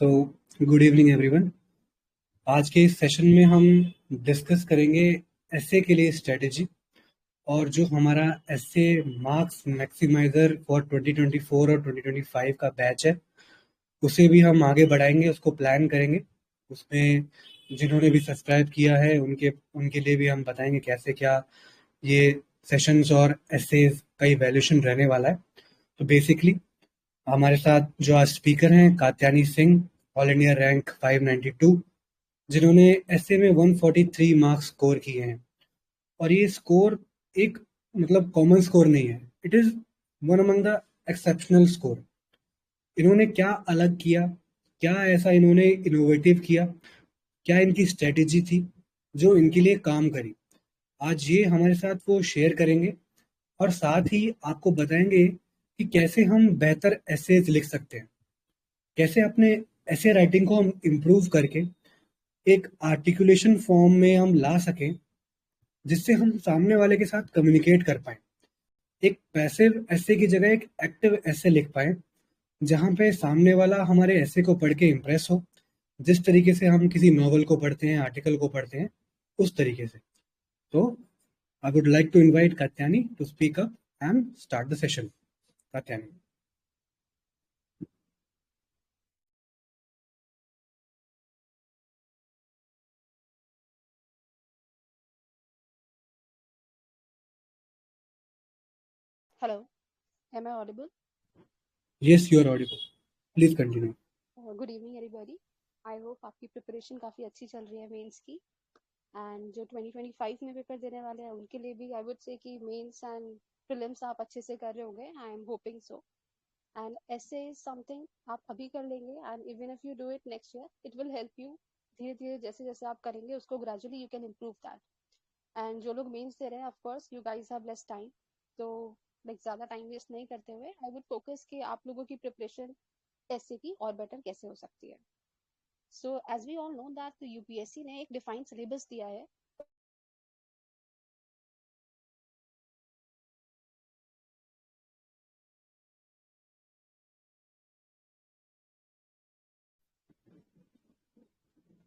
So good evening everyone. आज के इस सेशन में हम डिस्कस करेंगे एसए के लिए स्ट्रेटेजी, और जो हमारा एसए मार्क्स मैक्सिमाइजर फॉर 2024 और 2025 का बैच है उसे भी हम आगे बढ़ाएंगे, उसको प्लान करेंगे। उसमें जिन्होंने भी सब्सक्राइब किया है उनके उनके लिए भी हम बताएंगे कैसे क्या ये सेशंस और एसेज का इवैल्यूएशन रहने वाला है। तो बेसिकली हमारे साथ जो आज स्पीकर हैं Katyani Singh, all India rank 592, जिन्होंने एसए में 143 मार्क्स स्कोर किए हैं। और ये स्कोर एक मतलब कॉमन स्कोर नहीं है, it is one among the exceptional score. इन्होंने क्या अलग किया, क्या ऐसा इन्होंने इनोवेटिव किया, क्या इनकी स्ट्रेटेजी थी जो इनके लिए काम करी, आज ये हमारे साथ वो शेयर करेंगे। और साथ ही आपको बताएंगे कि कैसे हम बेहतर एसेज लिख सकते हैं, कैसे अपने ऐसे राइटिंग को हम इम्प्रूव करके एक आर्टिकुलेशन फॉर्म में हम ला सकें जिससे हम सामने वाले के साथ कम्युनिकेट कर पाए, एक पैसिव ऐसे की जगह एक एक्टिव ऐसे लिख पाए जहाँ पे सामने वाला हमारे ऐसे को पढ़ के इम्प्रेस हो, जिस तरीके से हम किसी नॉवल को पढ़ते हैं, आर्टिकल को पढ़ते हैं, उस तरीके से। तो I would like to invite Katyani to speak up and start the session. Katyani. Hello, am I audible? Yes, you are audible, please continue. Good evening everybody. I hope आपकी प्रिपरेशन काफ़ी अच्छी चल रही है मेंस की, एंड जो 2025 में पेपर देने वाले हैं उनके लिए भी आई वुड से कि मेंस एंड प्रीलिम्स आप अच्छे से कर रहे होंगे। I am hoping so. And ऐसे इज समथिंग आप अभी कर लेंगे, and even if you do it next year it will help you. धीरे धीरे जैसे जैसे आप करेंगे उसको gradually you can improve that. And जो लोग मेंस दे रहे हैं of course you guys have less time, तो लाइक ज़्यादा टाइम वेस्ट नहीं करते हुए आई वुड फोकस कि आप लोगों की प्रिपरेशन ऐसे की और बेटर कैसे हो सकती है। So as we all know that UPSC ने एक डिफाइंड सिलेबस दिया है।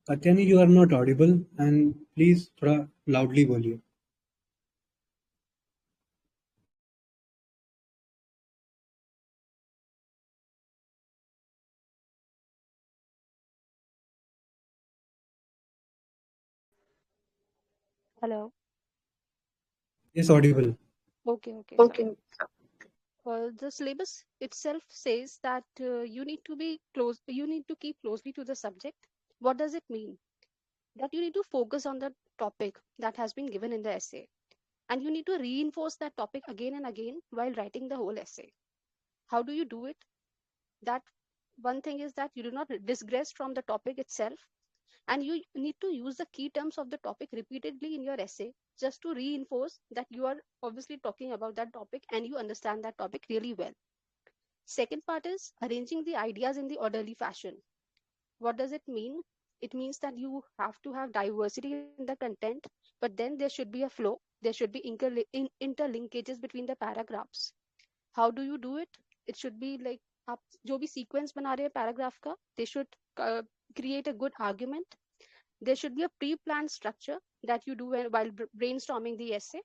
Katyani, you are not audible and please थोड़ा लाउडली बोलिए। Hello. Yes, audible. Okay okay sorry. The syllabus itself says that you need to be close, you need to keep closely to the subject. What does it mean? That you need to focus on the topic that has been given in the essay, and you need to reinforce that topic again and again while writing the whole essay. How do you do it? That one thing is that you do not digress from the topic itself, and you need to use the key terms of the topic repeatedly in your essay just to reinforce that you are obviously talking about that topic and you understand that topic really well. Second part is arranging the ideas in the orderly fashion. What does it mean? It means that you have to have diversity in the content, but then there should be a flow, there should be interlinkages between the paragraphs. How do you do it? It should be like आप जो भी sequence बना रहे हैं paragraph का, they should create a good argument. There should be a pre-planned structure that you do while brainstorming the essay.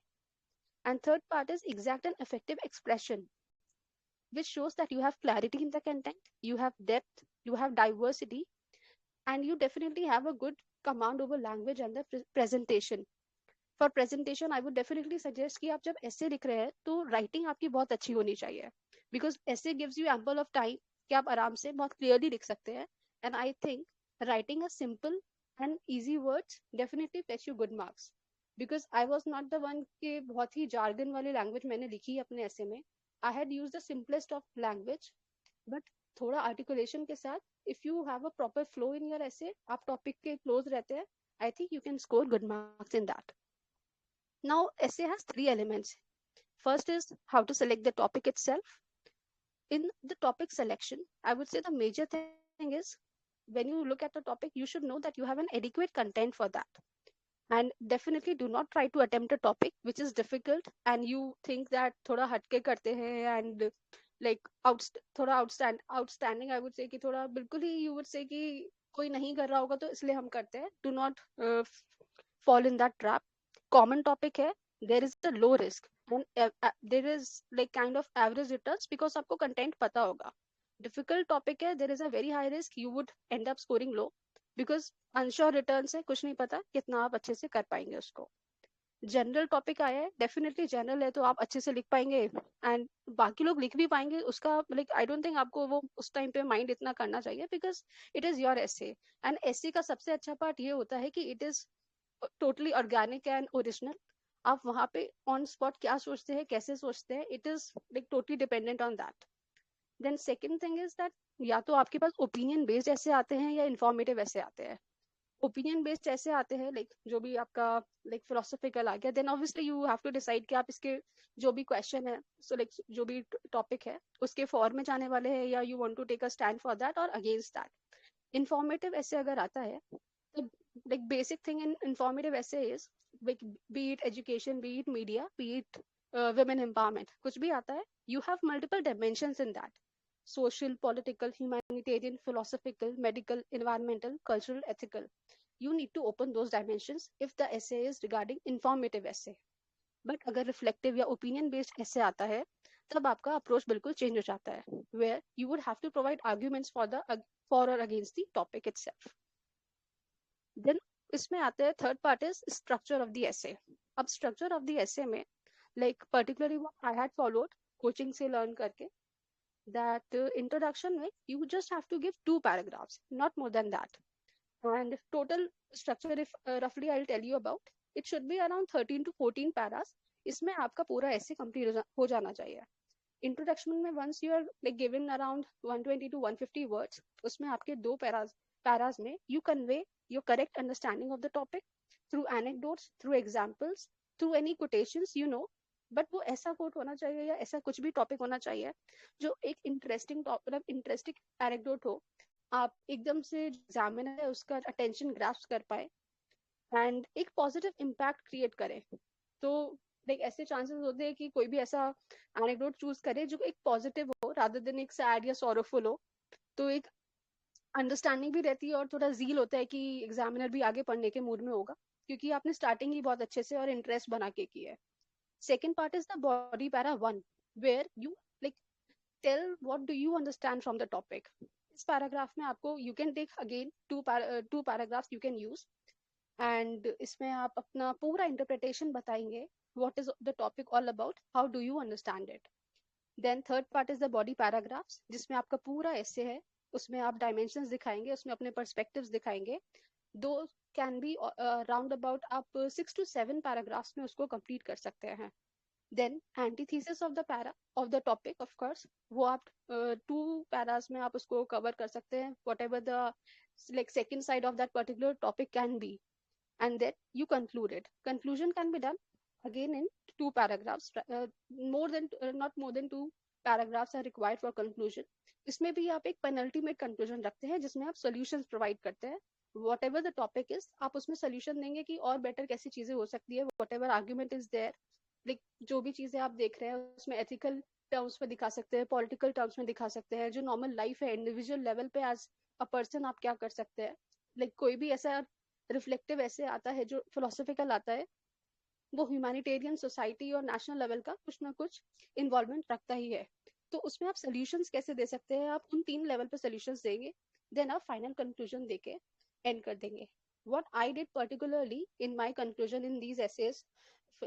And third part is exact and effective expression, which shows that you have clarity in the content, you have depth, you have diversity, and you definitely have a good command over language and the presentation. For presentation I would definitely suggest कि आप जब ऐसे लिख रहे हैं तो writing आपकी बहुत अच्छी होनी चाहिए, बिकॉज ऐसे gives you ample of time कि आप आराम से बहुत क्लियरली लिख सकते हैं। And I think writing a simple and easy words definitely fetch you good marks, because I was not the one के बहुत ही जार्गन वाली लैंग्वेज मैंने लिखी है अपने ऐसे में। I had use the simplest of language, but थोड़ा आर्टिकुलेशन के साथ if you have a proper flow in your ऐसे, आप टॉपिक के क्लोज रहते हैं, I think you can score good marks in that. Now, essay has three elements. First is how to select the topic itself. In the topic selection, I would say the major thing is when you look at the topic, you should know that you have an adequate content for that. And definitely do not try to attempt a topic which is difficult and you think that thoda hatke karte hain and like थोड़ा outstanding I would say कि थोड़ा बिल्कुल ही you would say कि कोई नहीं कर रहा होगा तो इसलिए हम करते हैं. Do not fall in that trap. Common topic है, there is a low risk and there is like kind of average returns because आपको content पता होगा. Difficult topic है, there is a very high risk you would end up scoring low because unsure returns है, कुछ नहीं पता कितना आप अच्छे से कर पाएंगे उसको. जनरल टॉपिक आया है, डेफिनेटली जनरल है तो आप अच्छे से लिख पाएंगे एंड बाकी लोग लिख भी पाएंगे उसका. लाइक आई डोंट थिंक आपको वो उस टाइम पे माइंड इतना करना चाहिए because it is your essay. And essay का सबसे अच्छा पार्ट ये होता है कि it is totally organic and original. आप वहां पे ऑन स्पॉट क्या सोचते हैं, कैसे सोचते हैं, it is like totally dependent on that. Then second thing is that या तो आपके पास ओपिनियन बेस्ड ऐसे आते हैं या इन्फॉर्मेटिव ऐसे आते हैं. ओपिनियन बेस्ड ऐसे आते हैं लाइक जो भी आपका लाइक फिलोसफिकल आ गया, then obviously you have to decide कि आप इसके जो भी क्वेश्चन है, सो लाइक जो भी टॉपिक है उसके फॉर में जाने वाले हैं या you want to take a stand for that और अगेंस्ट दैट. इन्फॉर्मेटिव ऐसे अगर आता है तो like basic thing in informative essay is like be it education, be it media, be it women empowerment, कुछ भी आता है, you have multiple dimensions in that: social, political, humanitarian, philosophical, medical, environmental, cultural, ethical. You need to open those dimensions if the essay is regarding informative essay. But अगर reflective या opinion based essay आता है तब आपका approach बिल्कुल change हो जाता है, where you would have to provide arguments for or against the topic itself. Then इसमें आते हैं third part is structure of the essay. अब structure of the essay में like particularly what I had followed coaching से learn करके that introduction में you just have to give 2 paragraphs, not more than that. And total structure if roughly I'll tell you about, it should be around 13 to 14 paras. इसमें आपका पूरा ऐसे complete हो जाना चाहिए. इंट्रोडक्शन में once you are like given around 120 to 150 words, उसमें आपके 2 paras में you convey your correct understanding of the topic through anecdotes, through examples, through any quotations you know. But वो ऐसा कोट होना चाहिए या ऐसा कुछ भी टॉपिक होना चाहिए जो एक इंटरेस्टिंग एनेक्डोट हो, आप एकदम से एग्जामिनर है उसका अटेंशन ग्रास्प कर पाए एंड एक पॉजिटिव इम्पैक्ट क्रिएट करे. तो लाइक ऐसे चांसेस होते हैं कि कोई भी ऐसा एनेक्डोट चूज करे जो एक पॉजिटिव हो रादर देन एक सैड या सॉरोफुल हो. तो एक अंडरस्टैंडिंग भी रहती है और थोड़ा जील होता है कि एग्जामिनर भी आगे पढ़ने के मूड में होगा क्योंकि आपने स्टार्टिंग ही बहुत अच्छे से और इंटरेस्ट बना के की है. Second part is the body para 1, where you like tell what do you understand from the topic. इस paragraph में आपको you can take again two paragraphs you can use and इसमें आप अपना पूरा interpretation बताएंगे what is the topic all about, how do you understand it. Then third part is the body paragraphs जिसमें आपका पूरा essay है, उसमें आप dimensions दिखाएंगे, उसमें अपने perspectives दिखाएंगे. दो कैन बी राउंड अबाउट आप 6 to 7 पैराग्राफ्स में उसको कंप्लीट कर सकते हैं. Then antithesis of the para of the topic of course वो आप 2 पैरास में आप उसको कवर कर सकते हैं, whatever the like second side of that particular topic can be. And then you conclude it. Conclusion can be done again in 2 paragraphs. Not more than 2 paragraphs are required for conclusion. इसमें भी आप एक penultimate conclusion रखते हैं जिसमें आप solutions provide करते हैं. Whatever the topic is आप उसमें सोल्यूशन देंगे कि और बेटर कैसी चीजें हो सकती है, whatever argument is there. Like जो भी चीजें आप देख रहे हैं उसमें एथिकल टर्म्स में दिखा सकते हैं, पॉलिटिकल टर्म्स में दिखा सकते हैं, जो नॉर्मल लाइफ है इंडिविजुअल लेवल पे एज अ पर्सन आप क्या कर सकते हैं. लाइक कोई भी ऐसा रिफ्लेक्टिव ऐसे आता है जो फिलोसफिकल आता है वो ह्यूमैनिटेरियन सोसाइटी और नेशनल लेवल का कुछ ना कुछ इन्वॉल्वमेंट रखता ही है. तो उसमें आप सोल्यूशंस कैसे दे सकते हैं, आप उन 3 लेवल पे सोल्यूशंस देंगे, देन आप फाइनल कंक्लूजन देके एंड कर देंगे. what I did particularly in my conclusion in these essays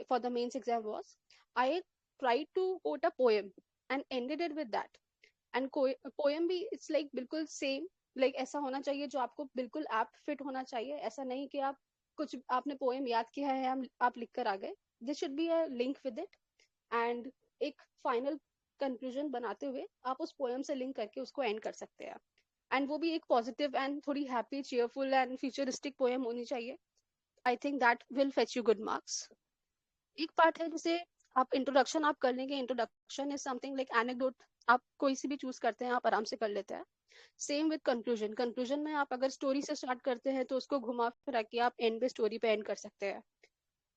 for the mains exam was I tried to quote a poem and ended it with that. And poem भी it's like बिल्कुल same like ऐसा होना चाहिए जो आपको बिल्कुल apt fit होना चाहिए. ऐसा नहीं कि आप कुछ आपने पोएम याद किया है आप लिख कर आ गए. This should be a link with it and एक फाइनल कंक्लूजन बनाते हुए आप उस पोएम से लिंक करके उसको एंड कर सकते हैं. एंड वो भी एक पॉजिटिव एंड थोड़ी happy cheerful and futuristic poem होनी चाहिए. I think that will fetch you good marks. एक पार्ट है जैसे आप इंट्रोडक्शन आप कर लेंगे. Introduction is something like anecdote आप कोई सी भी चूज करते हैं आप आराम से कर लेते हैं. Same with conclusion. कंक्लूजन में आप अगर स्टोरी से स्टार्ट करते हैं तो उसको घुमा फिरा के आप एंड पे स्टोरी पे एंड कर सकते हैं.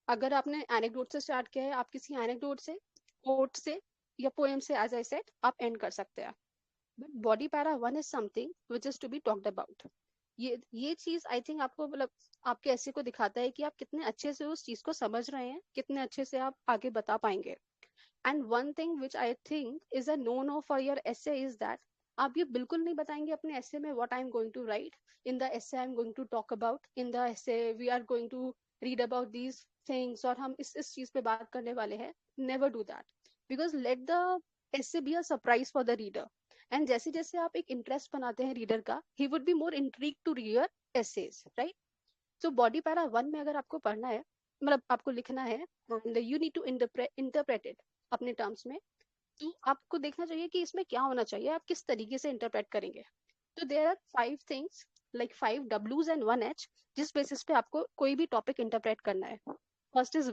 अगर आपने एनेक्डोट से स्टार्ट किया है आप किसी एनेक्डोट से, कोट से या पोएम से एज आई सेड आप एंड कर सकते हैं. But body para 1 is something which is to be talked about. ये चीज आई थिंक आपको मतलब आपके ऐसे को दिखाता है कि आप कितने अच्छे से उस चीज को समझ रहे हैं, कितने अच्छे से आप आगे बता पाएंगे. And one thing which I think is a no no for your essay is that आप ये बिल्कुल नहीं बताएंगे अपने ऐसे में what I am going to write in the essay I am going to talk about in the essay we are going to read about these things और हम इस चीज पे बात करने वाले हैं. Never do that because let the essay be a surprise for the reader. And जैसे जैसे आप एक इंटरेस्ट बनाते हैं रीडर का he would be more intrigued to read your essays, right. So body para 1 में अगर आपको पढ़ना है मतलब आपको लिखना है and you need to interpret it अपने टर्म्स में, तो आपको देखना चाहिए कि इसमें क्या होना चाहिए, आप किस तरीके से इंटरप्रेट करेंगे. तो there are 5 things like 5 W's and 1 H जिस बेसिस पे आपको कोई भी टॉपिक इंटरप्रेट करना है. First is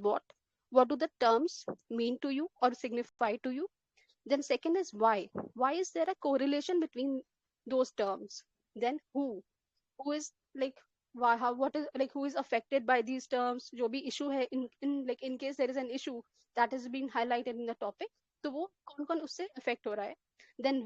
what do the terms mean to you or signify to you. Then second is why is there a correlation between those terms. Then who is like why how what is like who is affected by these terms, जो भी issue है in like in case there is an issue that has been highlighted in the topic, तो वो कौन कौन उससे affect हो रहा है. Then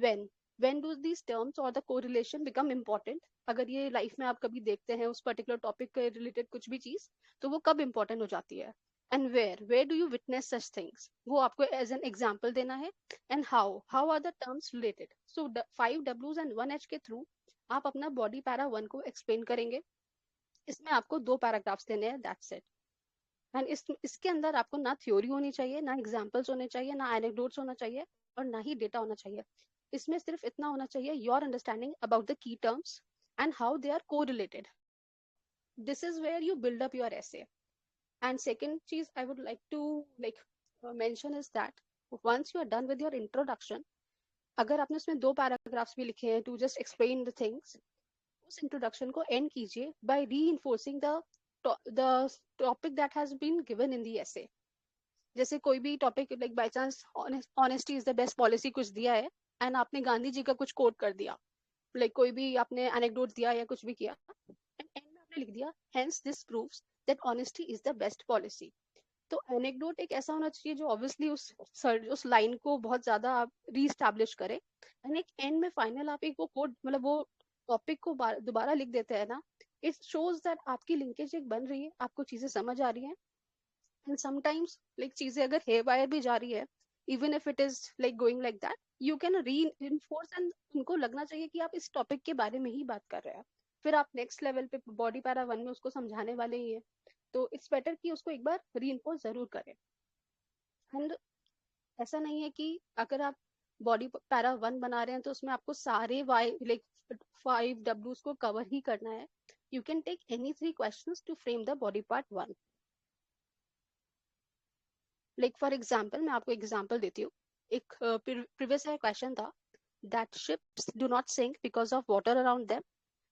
when do these terms or the correlation become important. अगर ये लाइफ में आप कभी देखते हैं उस पर्टिकुलर टॉपिक के रिलेटेड कुछ भी चीज, तो वो कब इंपॉर्टेंट हो जाती है. And where do you witness such things, वो आपको एज एन एग्जाम्पल देना है. And how are the terms related. So 5 W's and 1 H के थ्रू आप अपना बॉडी पैरा 1 को एक्सप्लेन करेंगे. इसमें आपको 2 पैराग्राफ्स देने हैं, दैट्स इट. एंड इसके अंदर आपको ना थ्योरी होनी चाहिए, ना एग्जाम्पल्स होने चाहिए, ना एनेक्डोट्स होना चाहिए और ना ही डेटा होना चाहिए. इसमें सिर्फ इतना होना चाहिए your understanding about the key terms and how they are को related. This is where you build up your essay. And second चीज I would like to like mention is that once you are done with your introduction, अगर आपने उसमें 2 paragraphs भी लिखे हैं to just explain the things, उस introduction को end कीजिए by reinforcing the topic that has been given in the essay. जैसे कोई भी topic like by chance honesty is the best policy कुछ दिया है एंड आपने गांधी जी का कुछ कोट कर दिया, लाइक कोई भी आपने एनेक्डोट दिया या कुछ भी किया एंड एंड में आपने लिख दिया hence this proves that honesty is the best policy. तो एनेक्डोट एक ऐसा होना चाहिए जो ऑब्वियसली उस लाइन को बहुत ज्यादा आप रीस्टैब्लिश करें. एंड एक एंड में फाइनल आप एक वो कोड मतलब वो टॉपिक को दोबारा लिख देते हैं ना, इट शोज दैट आपकी लिंकेज एक बन रही है, आपको चीजें समझ आ रही हैं. एंड समटाइम्स लाइक चीजें अगर हेयर वायर भी जा रही है, even if it is like going like that, you can reinforce and उनको लगना चाहिए कि आप इस टॉपिक के बारे में ही बात कर रहे हैं. फिर आप नेक्स्ट लेवल पे बॉडी पैरा 1 में उसको समझाने वाले ही है, तो इट्स बेटर कि उसको एक बार रीइंफोर्स जरूर करें. एंड ऐसा नहीं है कि अगर आप बॉडी पैरा 1 बना रहे हैं तो उसमें आपको सारे वाई लाइक 5 W's को कवर ही करना है. You can take any 3 questions to frame the body part 1. Like for example मैं आपको एग्जाम्पल देती हूँ. एक प्रीवियस क्वेश्चन था that ships do not sink because of water around them.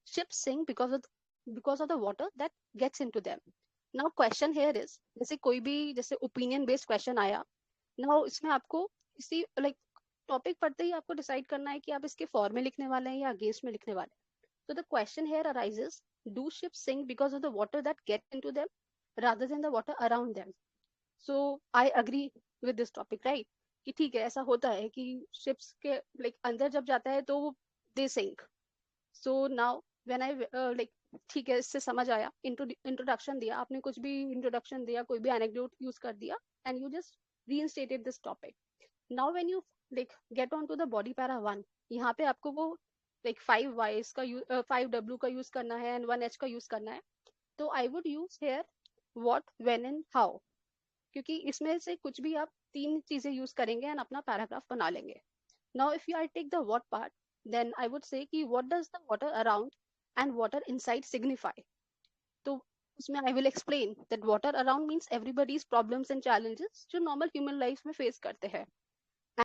Ships sink because of the water that gets into them. Now question here is जैसे कोई भी जैसे ओपिनियन बेस्ड क्वेश्चन आया, नाउ इसमें आपको इसी लाइक टॉपिक पढ़ते ही आपको डिसाइड करना है कि आप इसके फॉर में लिखने वाले हैं या अगेंस्ट में लिखने वाले हैं. तो the question here arises, do ships sink because of the water that get into them rather than the water around them. So I agree with this topic, right, कि ठीक है ऐसा होता है कि शिप्स के लाइक अंदर जब जाता है तो they sink. So now when I like ठीक है इससे समझ आया, इंट्रोडक्शन दिया आपने, कुछ भी इंट्रोडक्शन दिया, कोई भी एनेक्डोट यूज कर दिया and you just reinstated this topic. Now when you like get on to the body para 1, यहाँ पे आपको वो like 5 Y's का 5 W का यूज करना है एंड 1 H का यूज करना है. तो I would use here what, when and how, क्योंकि इसमें से कुछ भी आप 3 चीजें यूज करेंगे एंड अपना पैराग्राफ बना लेंगे. Now if you I take the what part, then I would say कि what does the water around and water inside signify. तो उसमें I will explain that water around means everybody's problems and challenges जो normal human life में face करते हैं,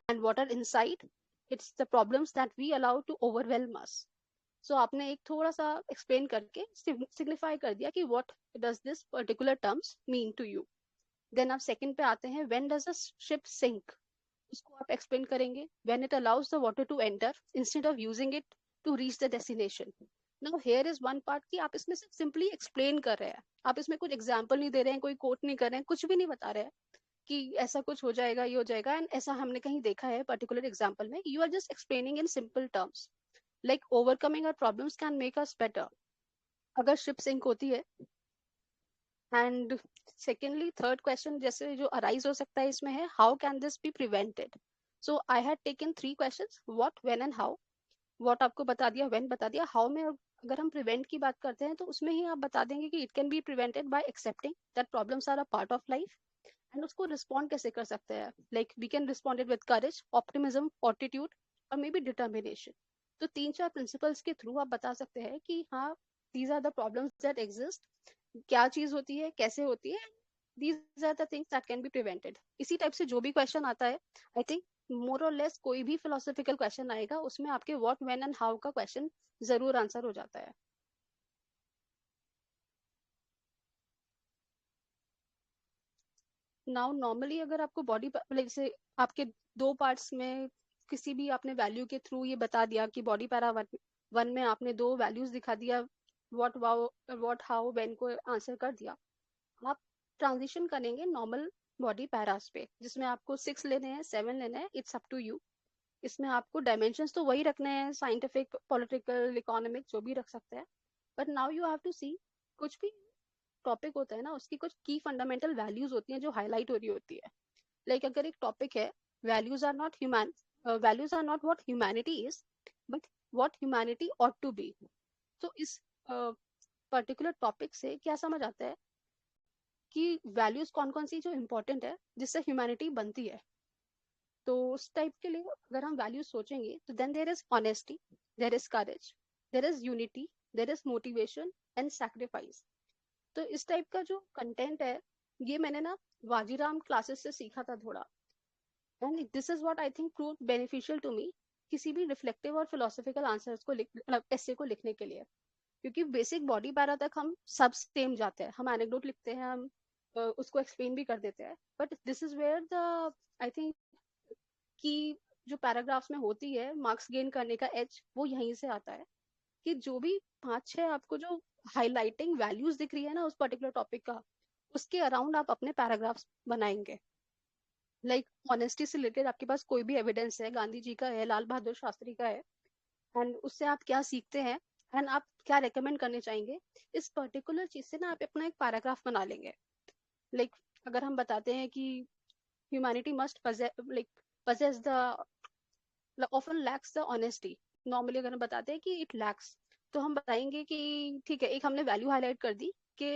and water inside, it's the problems that we allow to overwhelm us. So आपने एक थोड़ा सा explain करके signify कर दिया कि what does this particular terms mean to you. Then आप second पे आते हैं, when does a ship sink, उसको आप explain करेंगे. When it allows the water to enter instead of using it to reach the destination. Now here is one part कि आप इसमें सिर्फ simply explain कर रहे हैं, आप इसमें कुछ example नहीं दे रहे हैं, कोई quote नहीं कर रहे हैं, कुछ भी नहीं बता रहे हैं कि ऐसा कुछ हो जाएगा, ये हो जाएगा, एंड ऐसा हमने कहीं देखा है पर्टिकुलर एग्जाम्पल में, you are just explaining in simple terms like overcoming our problems can make us better अगर शिप सिंक होती है। एंड सेकेंडली थर्ड क्वेश्चन जैसे जो अराइज हो सकता है इसमें है, how can this be prevented. So I had taken 3 questions, what, when and how. What आपको बता दिया, व्हेन बता दिया, हाउ में अगर हम प्रिवेंट की बात करते हैं तो उसमें ही आप बता देंगे कि it can be prevented by accepting that problems are a part of life. And उसको रिस्पॉन्ड कैसे कर सकते हैं, like we can respond with courage, optimism, fortitude और मे बी डिटर्मिनेशन। तो 3-4 प्रिंसिपल्स के थ्रू आप बता सकते हैं कि हाँ, these are the problems that exist, क्या चीज होती है, कैसे होती है, these are the things that can be prevented. इसी टाइप से जो भी क्वेश्चन आता है, आई थिंक मोर और लेस कोई भी फिलोसॉफिकल क्वेश्चन आएगा उसमें आपके व्हाट, व्हेन एंड हाउ का क्वेश्चन जरूर आंसर हो जाता है। नाउ नॉर्मली अगर आपको बॉडी जैसे आपके 2 पार्ट्स में किसी भी आपने वैल्यू के थ्रू ये बता दिया कि बॉडी पैरा 1 में आपने 2 वैल्यूज दिखा दिया, what wow what how when को आंसर कर दिया, आप ट्रांजिशन करेंगे नॉर्मल बॉडी पैरास पे जिसमें आपको 6 लेने हैं, 7 लेने हैं, इट्स अप टू यू। इसमें आपको डायमेंशंस तो वही रखने हैं, साइंटिफिक, पॉलिटिकल, इकोनॉमिक, जो भी रख सकते हैं, but now you have to see कुछ भी टॉपिक होता है ना उसकी कुछ की फंडामेंटल वैल्यूज होती हैं जो हाईलाइट हो रही होती है। लाइक अगर एक टॉपिक है, values are not human, values are not what humanity is but what humanity ought to be. तो इस पर्टिकुलर टॉपिक से क्या समझ आता है कि वैल्यूज कौन कौन सी जो इम्पोर्टेंट है जिससे ह्यूमैनिटी बनती है। तो उस टाइप के लिए अगर हम वैल्यूज सोचेंगे तो then there is honesty, there is courage, there is unity, there is motivation and sacrifice. तो इस टाइप का जो कंटेंट है ये मैंने ना वाजीराम क्लासेस से सीखा था थोड़ा, and this is what I think prove beneficial to me किसी भी रिफ्लेक्टिव और फिलोसॉफिकल आंसर्स को मतलब ऐसे को लिखने के लिए। क्योंकि बेसिक बॉडी पैरा तक हम सब सेम जाते हैं, हम एनेक्डोट लिखते हैं, हम उसको एक्सप्लेन भी कर देते हैं, but this is where the I think कि जो पैराग्राफ्स में होती है मार्क्स गेन करने का एज वो यहीं से आता है कि जो भी 5-6 आपको जो हाईलाइटिंग वैल्यूज दिख रही है ना उस पर्टिकुलर टॉपिक का, उसके अराउंड आप अपने पैराग्राफ्स बनाएंगे। लाइक ऑनेस्टी से रिलेटेड आपके पास कोई भी एविडेंस है, गांधी जी का है, लाल बहादुर शास्त्री का है, एंड उससे आप क्या सीखते हैं एंड आप क्या रेकमेंड करने चाहेंगे, इस पर्टिकुलर चीज से ना आप अपना एक पैराग्राफ बना लेंगे। लाइक अगर हम बताते हैं कि humanity must possess the often lakhs the honesty, normally अगर हम बताते हैं कि इट लैक्स, तो हम बताएंगे कि ठीक है, एक हमने वैल्यू हाईलाइट कर दी कि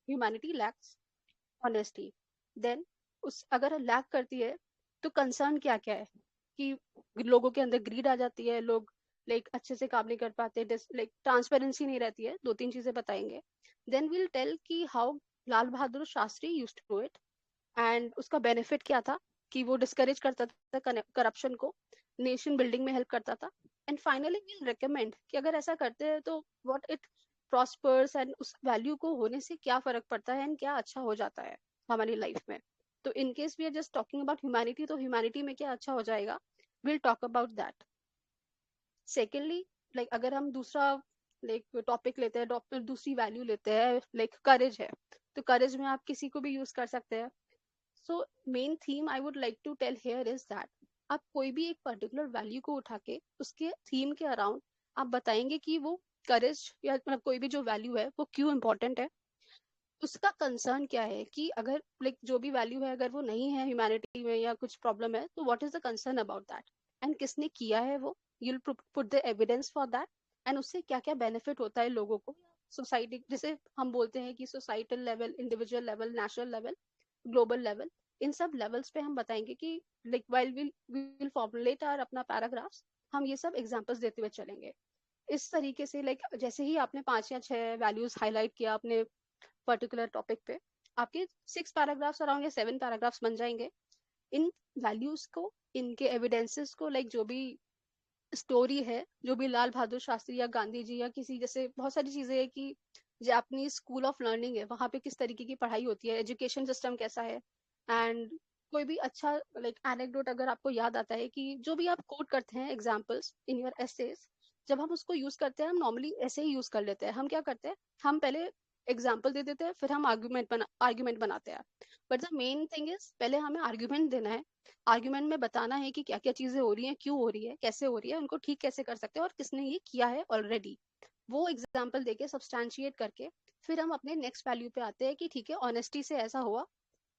ह्यूमैनिटी लैक्स ऑनेस्टी। देन उस अगर लैक करती है तो कंसर्न क्या क्या है कि लोगों के अंदर ग्रीड आ जाती है, लोग लाइक अच्छे से काम नहीं कर पाते, लाइक ट्रांसपेरेंसी नहीं रहती है, 2-3 चीजें बताएंगे। देन विल टेल कि how Lal Bahadur Shastri used to do it and उसका बेनिफिट क्या था, कि वो डिस्करेज करता था करप्शन को, नेशन बिल्डिंग में हेल्प करता था। एंड फाइनली विल रिकमेंड कि अगर ऐसा करते हैं तो व्हाट इट प्रॉस्पर्स एंड उस वैल्यू को होने से क्या फर्क पड़ता है एंड क्या अच्छा हो जाता है हमारी लाइफ में। तो in case we are just talking about humanity, तो ह्यूमैनिटी में क्या अच्छा हो जाएगा, will talk about that. Secondly like अगर हम दूसरा लाइक टॉपिक लेते हैं, दूसरी वैल्यू लेते हैं, लाइक करेज है, तो करेज में आप किसी को भी यूज कर सकते हैं। So main theme I would like to tell here is that आप कोई भी एक पर्टिकुलर वैल्यू को उठा के उसके थीम के अराउंड आप बताएंगे कि वो करेज या मतलब कोई भी जो वैल्यू है वो क्यों इम्पोर्टेंट है, उसका कंसर्न क्या है, कि अगर लाइक जो भी वैल्यू है अगर वो नहीं है ह्यूमैनिटी में या कुछ प्रॉब्लम है तो what is the concern about that, and किसने किया है वो, you put the evidence for that, and उससे क्या क्या बेनिफिट होता है लोगों को, सोसाइटी, जैसे हम बोलते हैं कि societal level, individual level, national level, global level, इन सब लेवल्स पे हम बताएंगे कि like while will formulate our अपना पैराग्राफ्स, हम ये सब एग्जांपल्स देते हुए चलेंगे। इस तरीके से लाइक जैसे ही आपने 5 या 6 वैल्यूज हाईलाइट किया अपने पर्टिकुलर टॉपिक पे, आपके 6 पैराग्राफ्स अराउंड या 7 पैराग्राफ्स बन जाएंगे। इन वैल्यूज को, इनके एविडेंसेस को, लाइक जो भी स्टोरी है, जो भी लाल बहादुर शास्त्री या गांधी जी या किसी, जैसे बहुत सारी चीजें है कि जापानीज स्कूल ऑफ लर्निंग है, वहाँ पे किस तरीके की पढ़ाई होती है, एजुकेशन सिस्टम कैसा है, एंड कोई भी अच्छा लाइक एनेक्डोट अगर आपको याद आता है कि जो भी आप कोट करते हैं एग्जाम्पल्स इन योर एसेज, जब हम उसको यूज करते हैं हम नॉर्मली ऐसे ही यूज कर लेते हैं, हम क्या करते हैं, हम पहले एग्जाम्पल दे देते हैं, फिर हम आर्ग्यूमेंट बनाते हैं। But the main thing is पहले हमें आर्ग्यूमेंट देना है, आर्ग्यूमेंट में बताना है कि क्या क्या चीजें हो रही हैं, क्यों हो रही है, कैसे हो रही है, उनको ठीक कैसे कर सकते हैं और किसने ये किया है ऑलरेडी। वो एग्जाम्पल देके सब्सटैंशिएट करके फिर हम अपने नेक्स्ट वैल्यू पे आते हैं कि ठीक है ऑनेस्टी से ऐसा हुआ,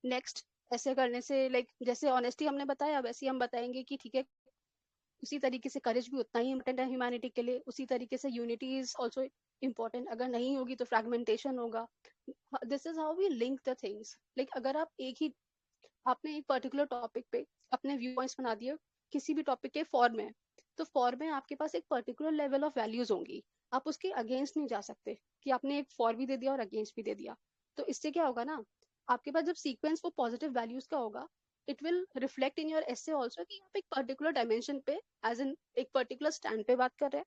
नेक्स्ट ऐसे करने से लाइक जैसे ऑनेस्टी हमने बताया वैसे ही हम बताएंगे कि ठीक है उसी तरीके से करेज भी उतना ही इम्पोर्टेंट है ह्यूमैनिटी के लिए, उसी तरीके से यूनिटी इज ऑल्सो इम्पोर्टेंट, अगर नहीं होगी तो फ्रेगमेंटेशन होगा। This is how we link the things. Like अगर आप एक ही आपने एक पर्टिकुलर टॉपिक पे अपने व्यू पॉइंट्स बना दिए किसी भी टॉपिक के फॉर में, तो फॉर में आपके पास एक पर्टिकुलर लेवल ऑफ वैल्यूज होंगी, आप उसके अगेंस्ट नहीं जा सकते कि आपने एक फॉर भी दे दिया और अगेंस्ट भी दे दिया। तो इससे क्या होगा ना, आपके पास जब सीक्वेंस वो पॉजिटिव वैल्यूज का होगा, it will reflect in your essay also कि आप एक पर्टिकुलर डायमेंशन पे एज इन एक पर्टिकुलर स्टैंड पे बात कर रहे हैं,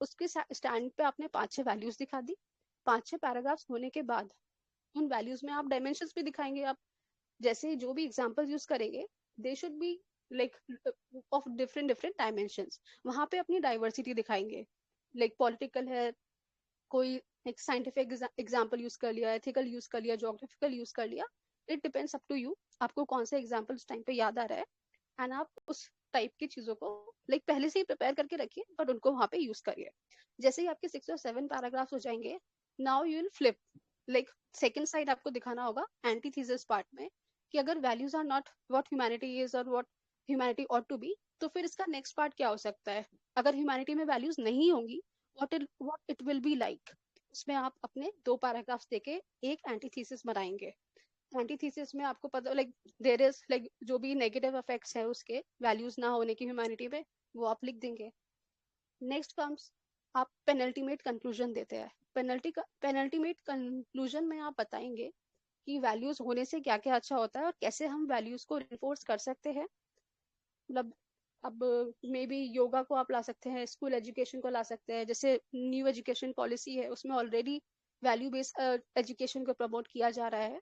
उसके स्टैंड पे आपने 5-6 वैल्यूज दिखा दी, 5-6 पैराग्राफ्स होने के बाद उन वैल्यूज में आप डायमेंशंस भी दिखाएंगे। आप जैसे जो भी एग्जांपल्स यूज करेंगे they should be like of different different dimensions, वहां पे अपनी डाइवर्सिटी दिखाएंगे। लाइक पॉलिटिकल है, कोई एक साइंटिफिक एग्जांपल यूज कर लिया, एथिकल यूज कर लिया, ज्योग्राफिकल यूज कर लिया, it depends up to you आपको कौन सा एग्जांपल उस टाइम पे याद आ रहा है, एंड आप उस टाइप की चीजों को लाइक पहले से ही प्रिपेयर करके रखिए बट उनको वहां पे यूज करिए। जैसे ही आपके 6 और 7 पैराग्राफ्स हो जाएंगे, now you will flip like second side आपको दिखाना होगा एंटीथीसिस पार्ट में कि अगर values are not what humanity is और what humanity ought to be, तो फिर इसका नेक्स्ट पार्ट क्या हो सकता है, अगर ह्यूमैनिटी में वैल्यूज नहीं होंगी what it will be like. उसमें आप अपने 2 पैराग्राफ्स देके एक एंटीथीसिस बनाएंगे। एंटीथीसिस में आपको पता लाइक देयर इज लाइक जो भी नेगेटिव इफेक्ट्स है उसके वैल्यूज ना होने की ह्यूमैनिटी में, वो आप लिख देंगे। नेक्स्ट कम्स आप पेनल्टीमेट कंक्लूजन देते हैं। पेनल्टीमेट कंक्लूजन में आप बताएंगे कि वैल्यूज होने से क्या क्या अच्छा होता है और कैसे हम वैल्यूज को रिफोर्स कर सकते हैं। मतलब अब मे बी योगा को आप ला सकते हैं, स्कूल एजुकेशन को ला सकते हैं, जैसे न्यू एजुकेशन पॉलिसी है उसमें ऑलरेडी वैल्यू बेस्ड एजुकेशन को प्रमोट किया जा रहा है।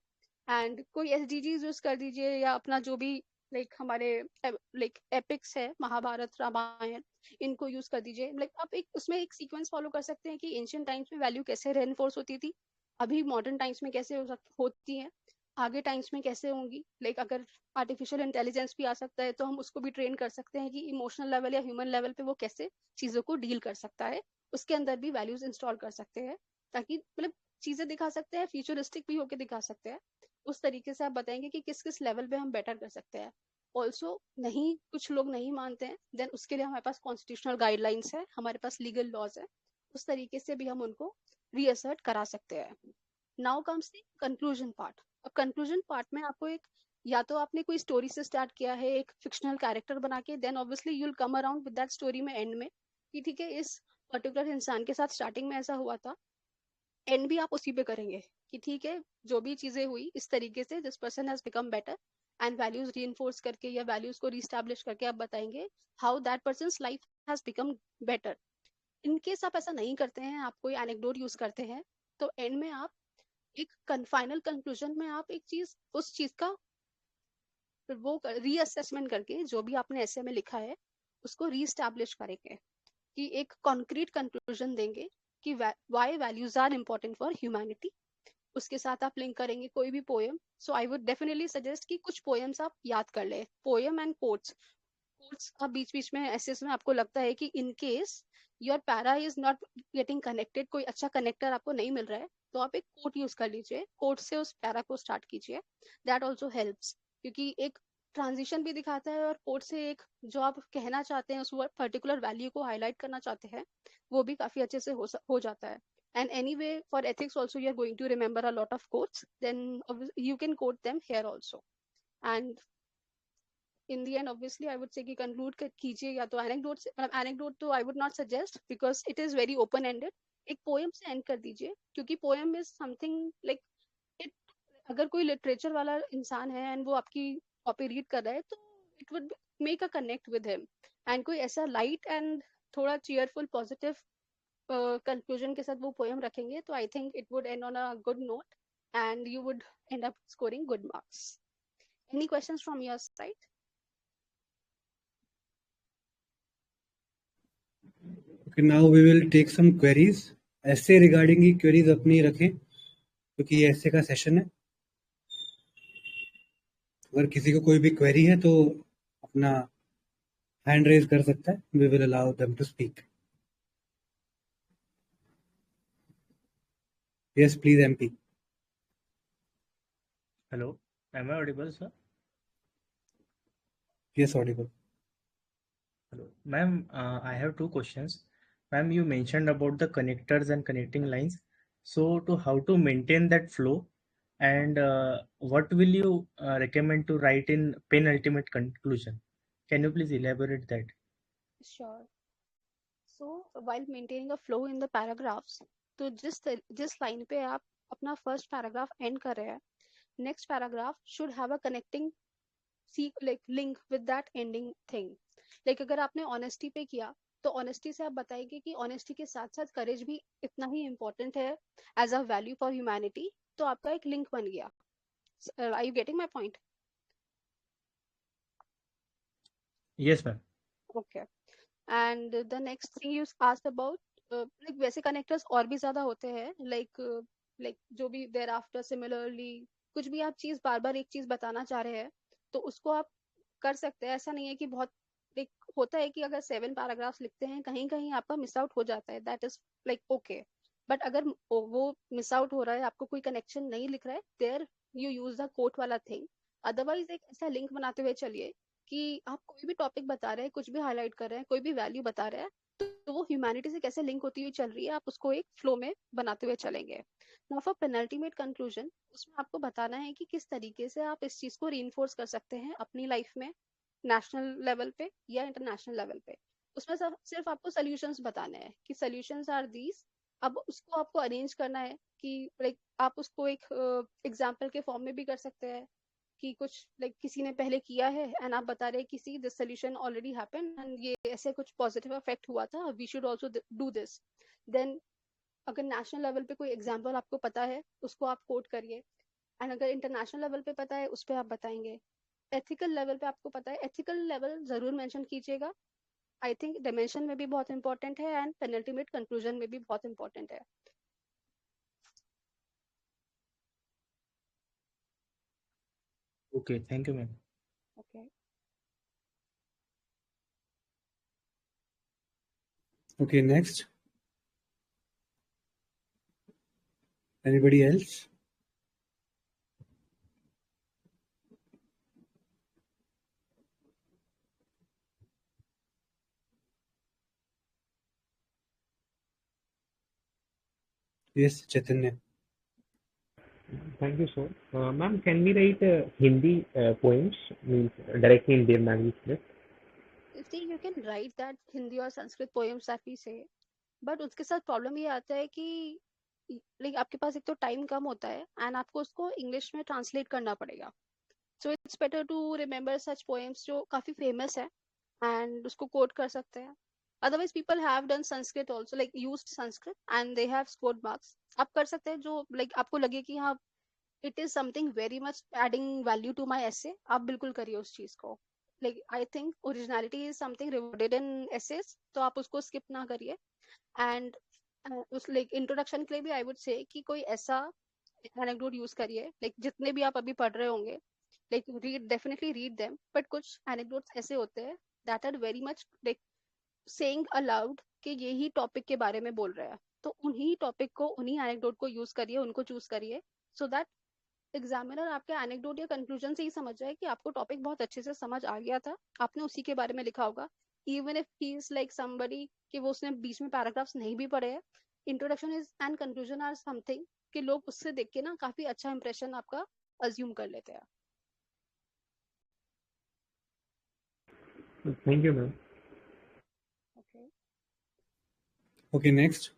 एंड कोई एसडीजीज यूज कर दीजिए या अपना जो भी लाइक हमारे लाइक एपिक्स है महाभारत रामायण, इनको यूज कर दीजिए। लाइक आप एक उसमें एक सीक्वेंस फॉलो कर सकते हैं कि एंशियंट टाइम्स में वैल्यू कैसे रेनफोर्स होती थी, अभी मॉडर्न टाइम्स में कैसे होती है, आगे टाइम्स में कैसे होंगी। लाइक अगर आर्टिफिशियल इंटेलिजेंस भी आ सकता है तो हम उसको भी ट्रेन कर सकते हैं कि इमोशनल लेवल या ह्यूमन लेवल पे वो कैसे चीजों को डील कर सकता है, उसके अंदर भी वैल्यूज इंस्टॉल कर सकते हैं ताकि मतलब चीजें दिखा सकते हैं, फ्यूचरिस्टिक भी होके दिखा सकते हैं। उस तरीके से आप बताएंगे कि किस किस लेवल पे हम बेटर कर सकते हैं। ऑल्सो नहीं कुछ लोग नहीं मानते हैं, देन उसके लिए हमारे पास कॉन्स्टिट्यूशनल गाइडलाइंस है, हमारे पास लीगल लॉज है, उस तरीके से भी हम उनको रीअसर्ट करा सकते हैं। Now comes the conclusion part. अब कंक्लूजन पार्ट में आपको एक या तो आपने कोई स्टोरी से स्टार्ट किया है एक फिक्शनल कैरेक्टर बना के, then obviously you will come around with that story में एंड में कि ठीक है इस पर्टिकुलर इंसान के साथ स्टार्टिंग में ऐसा हुआ था, एंड भी आप उसी पे करेंगे कि ठीक है जो भी चीजें हुई इस तरीके से this person has become better, and values री करके या वैल्यूज को रीस्टैब्लिश करके आप बताएंगे how that person life has become better. In case आप ऐसा नहीं करते हैं, आप कोई एनेक्डोट यूज करते हैं, तो एंड में आप एक फाइनल कंक्लूजन में आप एक चीज उस चीज का वो रीअसेसमेंट करके जो भी आपने ऐसे में लिखा है उसको रीस्टैब्लिश करेंगे कि एक कॉन्क्रीट कंक्लूजन देंगे कि why values are important for humanity. उसके साथ आप लिंक करेंगे कोई भी poem. So I would definitely suggest कि कुछ पोएम्स आप याद कर ले, पोएम एंड कोट्स। कोट्स आप बीच बीच में ऐसे में आपको लगता है कि in case your para is not getting connected, कोई अच्छा कनेक्टर आपको नहीं मिल रहा है, तो आप एक कोट यूज कर लीजिए, कोट से उस पैरा को स्टार्ट कीजिए, दैट ऑल्सो हेल्प्स। क्योंकि एक ट्रांजिशन भी दिखाता है और कोट से एक जो आप कहना चाहते हैं उस पर्टिकुलर वैल्यू को हाईलाइट करना चाहते हैं वो भी काफी अच्छे से हो जाता है। And anyway, for ethics also, you're going to remember a lot of quotes. Then you can quote them here also. And in the end, obviously, I would say कि conclude कीजिए या तो anecdote से, anecdote तो I would not suggest because it is very open ended. एक poem से end कर दीजिए क्योंकि poem is something like it, अगर कोई लिटरेचर वाला इंसान है एंड वो आपकी कॉपी रीड कर रहा है तो it would make a connect with him. And कोई ऐसा लाइट एंड थोड़ा चीयरफुल पॉजिटिव कंक्लूजन के साथ वो पोएम रखेंगे तो I think it would and on a good note and you would and up scoring good marks. Any questions from your side? Okay, now we will take some queries. ऐसे regarding की queries अपनी रखें क्योंकि ये ऐसे का session है। अगर किसी को कोई भी क्वेरी है तो अपना हैंड रेज कर सकता है, we will allow them to speak. Yes please MP. Hello, am I audible, sir? Yes audible. Hello, ma'am. I have two questions. Ma'am, you mentioned about the connectors and connecting lines. So, to how to maintain that flow, and what will you recommend to write in penultimate conclusion? Can you please elaborate that? Sure. So while maintaining a flow in the paragraphs, तो जिस line पे आप अपना first paragraph and कर रहे हैं, next paragraph should have a connecting see like link with that ending thing. Like अगर आपने ऑनेस्टी पे किया तो ऑनेस्टी से आप बताएंगे कि ऑनेस्टी के साथ साथ करेज भी इतना ही इम्पोर्टेंट है as a value for humanity, तो आपका एक लिंक बन गया। Are you getting my point? Yes, ma'am. Okay. And the next thing you asked about, like वैसे कनेक्टर्स और भी ज्यादा होते हैं, लाइक जो भी देयर आफ्टर सिमिलरली, कुछ भी आप चीज बार बार एक चीज बताना चाह रहे हैं तो उसको आप कर सकते हैं। ऐसा नहीं है कि बहुत लाइक होता है कि अगर 7 पैराग्राफ्स लिखते हैं कहीं कहीं आपका मिस आउट हो जाता है, that is like okay. But अगर वो मिस आउट हो रहा है, आपको कोई कनेक्शन नहीं लिख रहा है, there you use the quote वाला थिंग। अदरवाइज एक ऐसा लिंक बनाते हुए चलिए कि आप कोई भी टॉपिक बता रहे हैं, कुछ भी हाईलाइट कर रहे हैं, कोई भी वैल्यू बता रहे हैं, तो वो ह्यूमैनिटी से कैसे लिंक होती हुई चल रही है, आप उसको एक फ्लो में बनाते हुए चलेंगे। नाउ फॉर पेनल्टीमेट कंक्लूजन, उसमें आपको बताना है कि किस तरीके से आप इस चीज को रीइंफोर्स कर सकते हैं अपनी लाइफ में, नेशनल लेवल पे या इंटरनेशनल लेवल पे। उसमें सिर्फ आपको सोल्यूशंस बताने हैं कि सोल्यूशंस आर दीज। अब उसको आपको अरेंज करना है कि लाइक आप उसको एक एग्जाम्पल के फॉर्म में भी कर सकते हैं कि कुछ लाइक किसी ने पहले किया है एंड आप बता रहे हैं किसी this solution already happened and ये ऐसे कुछ पॉजिटिव इफेक्ट हुआ था, we should also do this. Then अगर नेशनल लेवल पे कोई एग्जांपल आपको पता है उसको आप कोट करिए, एंड अगर इंटरनेशनल लेवल पे पता है उस पर आप बताएंगे। एथिकल लेवल पे आपको पता है, एथिकल लेवल जरूर मेंशन कीजिएगा। आई थिंक डायमेंशन में भी बहुत इंपॉर्टेंट है एंड पेनल्टीमेट कंक्लूजन में भी बहुत इंपॉर्टेंट है। Okay, thank you, ma'am. Okay. Okay, next. Anybody else? Yes, Chaitanya. Thank you, sir. Ma'am, can we write Hindi poems, means directly in their language, please? See, you can write that Hindi or Sanskrit poems that we say, but उसके साथ problem ये आता है कि like आपके पास एक तो time कम होता है एंड आपको उसको इंग्लिश में ट्रांसलेट करना पड़ेगा। So it's better to remember such poems जो काफी फेमस है एंड उसको कोट कर सकते हैं। Otherwise people have done Sanskrit also, like used Sanskrit and they have scored marks. आप कर सकते हैं जो लाइक आपको लगे कि हाँ it is something very much adding value to my essay, आप बिल्कुल करिए उस चीज को। Like I think originality is something rewarded in essays, तो आप उसको स्किप ना करिए। एंड उस लाइक इंट्रोडक्शन के लिए भी आई वुड से कि कोई ऐसा एनेक्डोट यूज करिए, लाइक जितने भी आप अभी पढ़ रहे होंगे, like read definitely read them, but कुछ एनेक्डोट्स ऐसे होते हैं that are very much like saying aloud कि यही टॉपिक के बारे में बोल रहे हैं, तो उन्हीं टॉपिक को, उन्हीं एनेक्डोट को यूज करिए, उनको चूज करिए, सो दैट एग्जामिनर आपके एनेक्डोट या कंक्लूजन से ही समझ जाए कि आपको टॉपिक बहुत अच्छे से समझ आ गया था, आपने उसी के बारे में लिखा होगा। Even if he is like somebody कि वो उसने बीच में पैराग्राफ्स नहीं भी पढ़े हैं, introduction is and conclusion are something कि लोग उससे देख के ना काफी अच्छा इंप्रेशन आपका अज्यूम कर लेते हैं। Thank you, ma'am. Okay. Okay, next.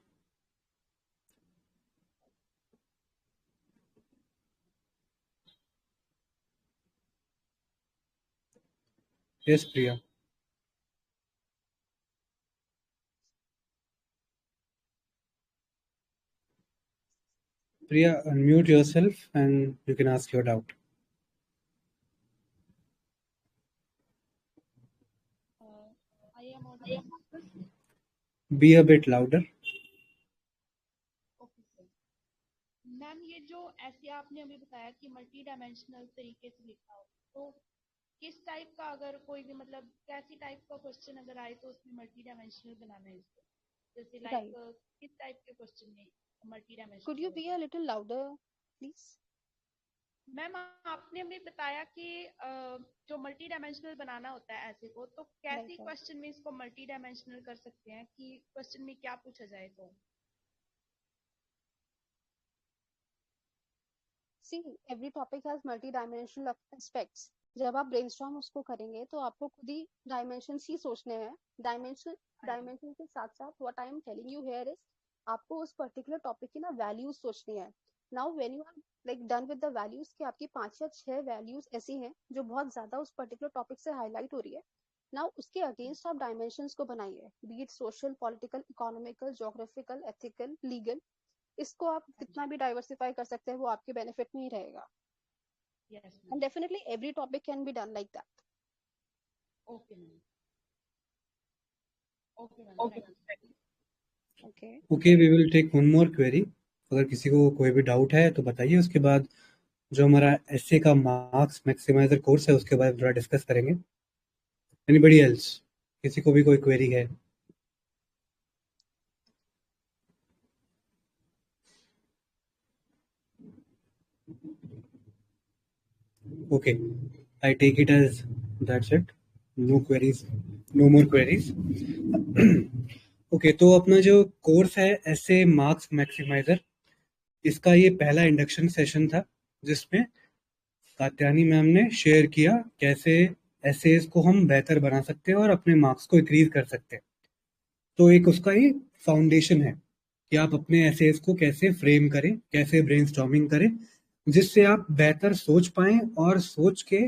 Yes, Priya. Priya, unmute yourself and you can ask your doubt. I am audible. Be a bit louder. Okay sir. Ma'am, ये जो ऐसे आपने अभी बताया कि मल्टी डायमेंशनल तरीके से लिखा हो, तो किस टाइप का, अगर कोई भी मतलब कैसी टाइप का क्वेश्चन अगर आए तो उसमें मल्टी डायमेंशनल बनाना है इसको, जैसे लाइक Right. किस टाइप के क्वेश्चन में multi Could dimensional you be होगा? a little louder, please? Ma'am आपने अभी बताया कि जो मल्टी डायमेंशनल बनाना होता है ऐसे को, तो Right, कैसी right. क्वेश्चन में इसको मल्टी डायमेंशनल कर सकते हैं कि क्वेश्चन में क्या पूछा जाए तो? See, every topic has multi-dimensional aspects. जब आप ब्रेनस्टॉर्म उसको करेंगे तो आपको खुद ही डायमेंशंस ही सोचने हैं. डायमेंशन के साथ साथ what I am telling you here is आपको उस पर्टिकुलर टॉपिक की ना वैल्यूज सोचनी है. Now when you are like done with the values कि आपकी 5 या 6 वैल्यूज ऐसी हैं जो बहुत ज्यादा उस पर्टिकुलर टॉपिक से हाईलाइट हो रही है. नाउ उसके अगेंस्ट आप डायमेंशंस को बनाइए, B it social, political, economical, geographical, ethical, legal. इसको आप कितना भी डाइवर्सिफाई कर सकते हैं, वो आपके बेनिफिट में ही रहेगा. Yes And definitely every topic can be done like that. Okay ma'am. Okay ma'am, thank you. Okay. Okay, we will take one more query. अगर किसी को कोई भी डाउट है तो बताइए, उसके बाद जो हमारा एसए का मार्क्स मैक्सिमाइजर कोर्स है उसके बारे में थोड़ा डिस्कस करेंगे. एनीबडी एल्स, किसी को भी कोई क्वेरी है? Okay, I take it as that's it. No queries, no more queries. Okay, तो अपना जो कोर्स है एसए मार्क्स मैक्सिमाइजर, इसका ये पहला इंडक्शन सेशन था जिसमें कात्यानी मैम ने शेयर किया कैसे एसेज को हम बेहतर बना सकते हैं और अपने मार्क्स को इंक्रीज कर सकते हैं. तो एक उसका ये फाउंडेशन है कि आप अपने एसेज को कैसे फ्रेम करें, कैसे ब्रेनस्टॉर्मिंग करें, जिससे आप बेहतर सोच पाएं और सोच के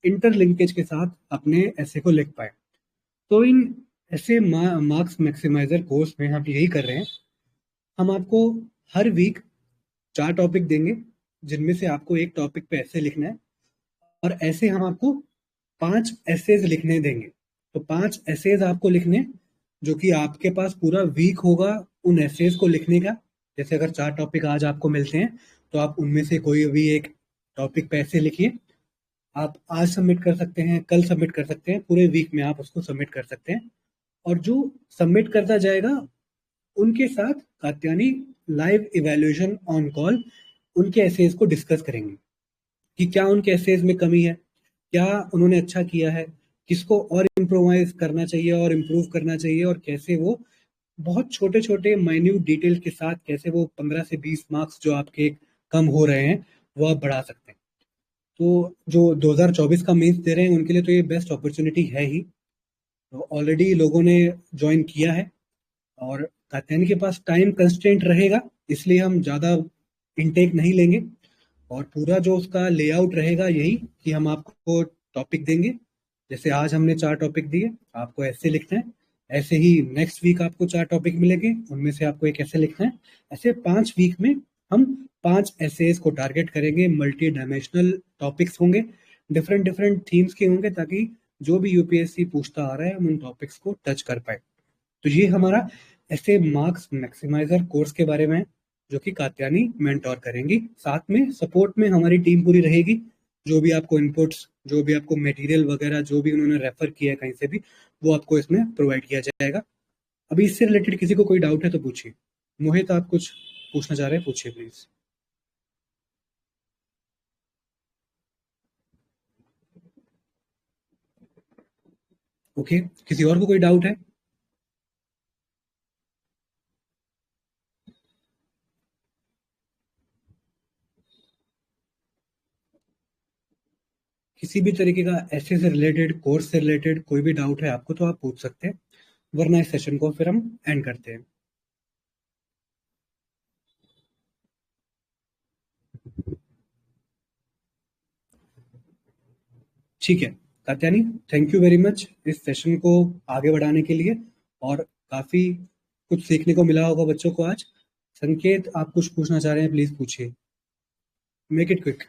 इंटरलिंकेज के साथ अपने एसे को लिख पाएं. तो इन ऐसे मार्क्स मैक्सिमाइजर कोर्स में हम यही कर रहे हैं. हम आपको हर वीक 4 टॉपिक देंगे जिनमें से आपको एक टॉपिक पे ऐसे लिखना है, और ऐसे हम आपको 5 एसेज लिखने देंगे. तो 5 एसेज आपको लिखने, जो कि आपके पास पूरा वीक होगा उन एसेज को लिखने का. जैसे अगर 4 टॉपिक आज आपको मिलते हैं तो आप उनमें से कोई भी एक टॉपिक पे ऐसे लिखिए. आप आज सबमिट कर सकते हैं, कल सबमिट कर सकते हैं, पूरे वीक में आप उसको सबमिट कर सकते हैं. और जो सबमिट करता जाएगा उनके साथ Katyani live evaluation on call उनके एसेज को डिस्कस करेंगे कि क्या उनके एसेज में कमी है, क्या उन्होंने अच्छा किया है, किसको और इम्प्रोवाइज करना चाहिए और इम्प्रूव करना चाहिए, और कैसे वो बहुत छोटे छोटे माइन्यूट डिटेल के साथ कैसे वो 15 से 20 मार्क्स जो आपके कम हो रहे हैं वो आप बढ़ा सकते हैं. तो जो 2024 का मेंस दे रहे हैं उनके लिए तो ये बेस्ट अपॉर्चुनिटी है ही. तो ऑलरेडी लोगों ने ज्वाइन किया है और कात्यायनी के पास टाइम कंस्ट्रेंट रहेगा, इसलिए हम ज़्यादा इनटेक नहीं लेंगे. और पूरा जो उसका लेआउट रहेगा यही कि हम आपको टॉपिक देंगे. जैसे आज हमने 4 टॉपिक दिए, आपको ऐसे लिखना है. ऐसे ही नेक्स्ट वीक आपको 4 टॉपिक मिलेंगे, उनमें से आपको एक ऐसे लिखना है. ऐसे 5 वीक में हम 5 एसेज को टारगेट करेंगे. मल्टी डायमेंशनल टॉपिक्स होंगे, डिफरेंट डिफरेंट थीम्स के होंगे, ताकि जो भी यूपीएससी पूछता आ रहा है हम उन टॉपिक्स को टच कर पाए. तो ये हमारा ऐसे मार्क्स मैक्सिमाइजर कोर्स के बारे में है, जो कि कात्यानी मेंटोर करेंगी. साथ में सपोर्ट में हमारी टीम पूरी रहेगी. जो भी आपको इनपुट्स, जो भी आपको मटेरियल वगैरह जो भी उन्होंने रेफर किया है कहीं से भी, वो आपको इसमें प्रोवाइड किया जाएगा. अभी इससे रिलेटेड किसी को कोई डाउट है तो पूछिए. मोहित, आप कुछ पूछना चाह रहे हैं, पूछिए प्लीज. ओके, किसी और को कोई डाउट है? किसी भी तरीके का ऐसे से रिलेटेड, कोर्स से रिलेटेड कोई भी डाउट है आपको तो आप पूछ सकते हैं, वरना इस सेशन को फिर हम एंड करते हैं. ठीक है Katyani, thank you very much इस सेशन को आगे बढ़ाने के लिए, और काफी कुछ सीखने को मिला होगा बच्चों को आज. संकेत, आप कुछ पूछना चाह रहे हैं, प्लीज पूछिए. Make it quick.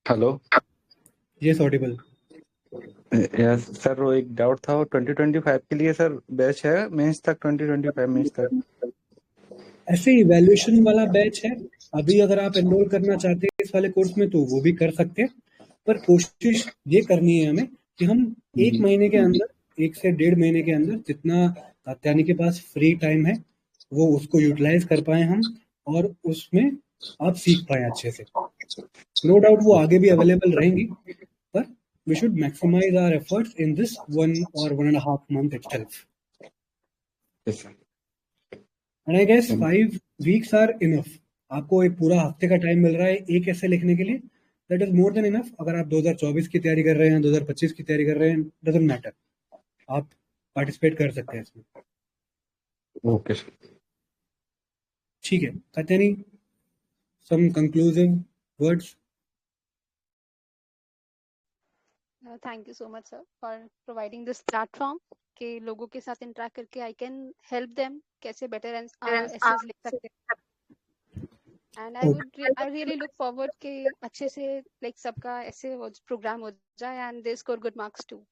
Hello. Yes, Audible. Yes sir, वो एक डाउट था, वो 2025 के लिए सर बैच है मेंस तक, 2025 मेंस तक. ऐसे इवैल्यूएशन वाला बैच है, अभी अगर आप एनरोल करना चाहते हैं इस वाले कोर्स में तो वो भी कर सकते हैं, पर कोशिश ये करनी है हमें कि हम 1 महीने के अंदर, 1 से 1.5 महीने के अंदर जितना कात्यायनी के पास फ्री टाइम है वो उसको यूटिलाइज कर पाए हम, और उसमें आप सीख पाए अच्छे से। नो डाउट वो आगे भी अवेलेबल रहेंगी, पर we should maximize our efforts in this 1 or 1.5 month itself. Yes, sir. And I guess 5 weeks are enough. आपको एक पूरा हफ्ते का टाइम मिल रहा है एक ऐसे लिखने के लिए, that is more than enough. अगर आप 2024 की तैयारी कर रहे हैं, 2025 की तैयारी कर रहे हैं, डजंट मैटर, आप पार्टिसिपेट कर सकते हैं इसमें। Okay, sir. ठीक है Katyayani, some conclusive words? Thank you so much sir for providing this platform के लोगों के साथ इंटरेक्ट करके आई कैन हेल्प देम कैसे बेटर एसेस लिख सकते हैं। And I really look forward के अच्छे से लाइक सबका ऐसे प्रोग्राम हो जाए and they score good marks too.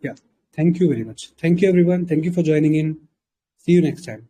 Yeah, thank you very much. Thank you everyone. Thank you for joining in. See you next time.